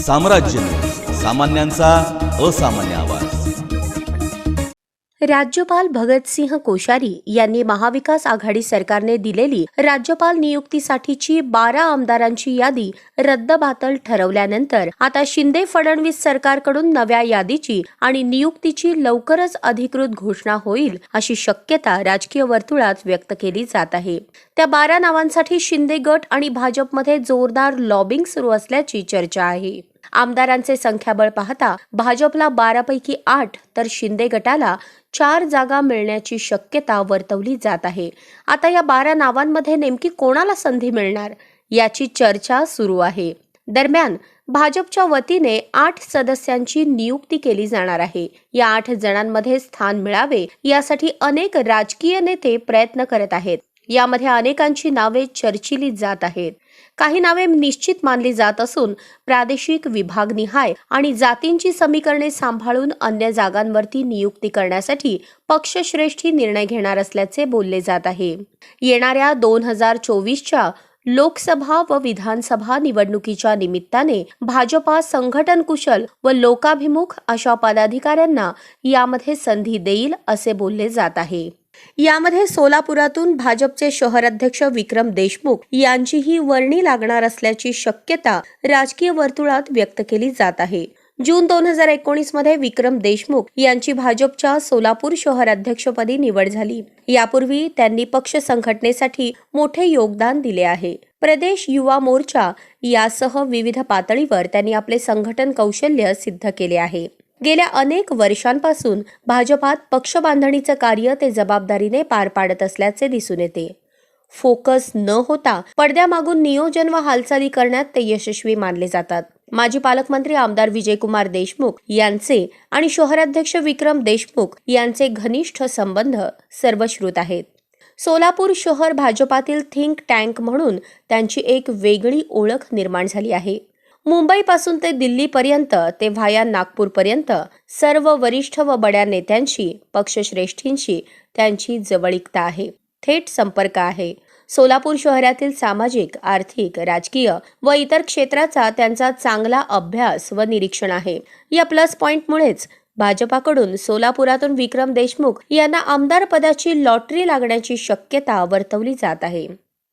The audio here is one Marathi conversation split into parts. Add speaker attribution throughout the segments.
Speaker 1: साम्राज्य न्यूज, सामान्यांचा असामान्य आवाज।
Speaker 2: राज्यपाल भगतसिंह कोश्यारी यांनी महाविकास आघाडी सरकारने दिलेली राज्यपाल नियुक्तीसाठीची 12 आमदारांची यादी रद्दबातल ठरवल्यानंतर आता शिंदे फडणवीस सरकारकडून नव्या यादीची आणि नियुक्तीची लवकरच अधिकृत घोषणा होईल अशी शक्यता राजकीय वर्तुळात व्यक्त केली जात आहे। त्या 12 नावांसाठी शिंदे गट आणि भाजपमध्ये जोरदार लॉबिंग सुरू असल्याची चर्चा आहे। आमदारांचे संख्याबळ पाहता भाजपला 12 पैकी 8 तर शिंदे गटाला 4 जागा मिळण्याची शक्यता वर्तवली जात आहे। आता या 12 नावांमध्ये नेमकी कोणाला संधी मिळणार याची चर्चा सुरू आहे। दरम्यान भाजपच्या वतीने 8 सदस्यांची नियुक्ती केली जाणार आहे। या 8 जणांमध्ये स्थान मिळावे यासाठी अनेक राजकीय नेते प्रयत्न करत आहेत। यामध्ये अनेकांची नावे चर्चिली जात आहेत। काही नावे निश्चित मानली जात असून प्रादेशिक विभागनिहाय आणि जातींची समीकरणे सांभाळून अन्य जागांवरती नियुक्ती करण्यासाठी पक्षश्रेष्ठी निर्णय घेणार असल्याचे बोलले जात आहे। येणाऱ्या 2024च्या लोकसभा व विधानसभा निवडणुकीच्या निमित्ताने भाजपा संघटन कुशल व लोकाभिमुख अशा पदाधिकाऱ्यांना यामध्ये संधी देईल असे बोलले जात आहे। यामध्ये सोलापुरातून भाजपचे शहर अध्यक्ष विक्रम देशमुख यांचीही वर्णी लागणार असल्याची शक्यता राजकीय वर्तुळात व्यक्त केली जात आहे। जून 2019 मध्ये विक्रम देशमुख यांची भाजपच्या सोलापूर शहर अध्यक्षपदी निवड झाली। यापूर्वी त्यांनी पक्ष संघटनेसाठी मोठे योगदान दिले आहे। प्रदेश युवा मोर्चा यासह विविध पातळीवर त्यांनी आपले संघटन कौशल्य सिद्ध केले आहे। गेल्या अनेक वर्षांपासून भाजपात पक्ष बांधणीचे कार्य ते जबाबदारीने पार पाडत असल्याचे दिसून येते। फोकस न होता पडद्यामागून नियोजन व हालचाली करण्यात ते यशस्वी मानले जातात। माजी पालकमंत्री आमदार विजयकुमार देशमुख यांचे आणि शहराध्यक्ष विक्रम देशमुख यांचे घनिष्ठ संबंध सर्वश्रुत आहेत। सोलापूर शहर भाजपातील थिंक टँक म्हणून त्यांची एक वेगळी ओळख निर्माण झाली आहे। मुंबईपासून ते दिल्लीपर्यंत ते व्हाया नागपूरपर्यंत सर्व वरिष्ठ व बड्या नेत्यांशी पक्षश्रेष्ठींशी त्यांची जवळीकता आहे, थेट संपर्क आहे। सोलापूर शहरातील सामाजिक, आर्थिक, राजकीय व इतर क्षेत्राचा त्यांचा चांगला अभ्यास व निरीक्षण आहे। या प्लस पॉइंटमुळेच भाजपाकडून सोलापुरातून विक्रम देशमुख यांना आमदार पदाची लॉटरी लागण्याची शक्यता वर्तवली जात आहे।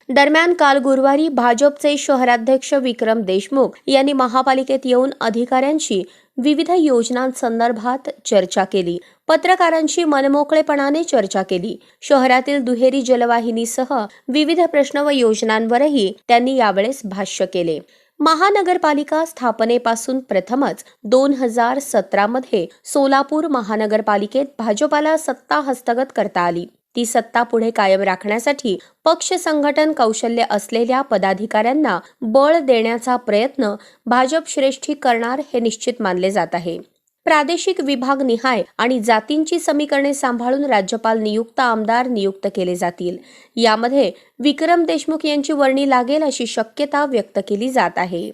Speaker 2: दरम्यान काल गुरुवारी भाजपचे शहराध्यक्ष विक्रम देशमुख यांनी महापालिकेत येऊन अधिकाऱ्यांशी विविध योजनांसंदर्भात चर्चा केली। पत्रकारांशी मनमोकळेपणाने चर्चा केली। शहरातील दुहेरी जलवाहिनीसह विविध प्रश्न व योजनांवरही त्यांनी यावेळेस भाष्य केले। महानगरपालिका स्थापनेपासून प्रथमच 2017 मध्ये सोलापूर महानगरपालिकेत भाजपाला सत्ता हस्तगत करता आली। ती सत्ता पुढे कायम राखण्यासाठी पक्ष संघटन कौशल्य असलेल्या पदाधिकाऱ्यांना बळ देण्याचा प्रयत्न भाजप श्रेष्ठी करणार हे निश्चित मानले जात आहे। प्रादेशिक विभाग निहाय आणि जातींची समीकरणे सांभाळून राज्यपाल नियुक्त आमदार नियुक्त केले जातील। यामध्ये विक्रम देशमुख यांची वर्णी लागेल अशी शक्यता व्यक्त केली जात आहे।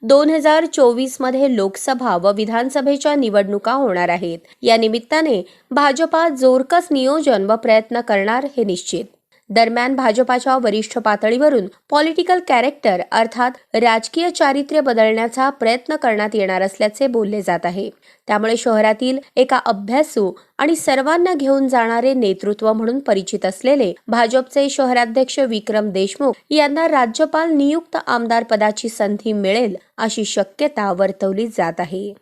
Speaker 2: 2024 मध्ये लोकसभा व विधानसभेच्या निवडणुका होणार आहेत। या निमित्ताने भाजपा जोरकस नियोजन व प्रयत्न करणार हे निश्चित। दरम्यान भाजपाच्या वरिष्ठ पातळीवरून पॉलिटिकल कॅरेक्टर अर्थात राजकीय चारित्र्य बदलण्याचा प्रयत्न करण्यात येणार असल्याचे बोलले जात आहे। त्यामुळे शहरातील एका अभ्यासू आणि सर्वांना घेऊन जाणारे नेतृत्व म्हणून परिचित असलेले भाजपचे शहराध्यक्ष विक्रम देशमुख यांना राज्यपाल नियुक्त आमदार पदाची संधी मिळेल अशी शक्यता वर्तवली जात आहे।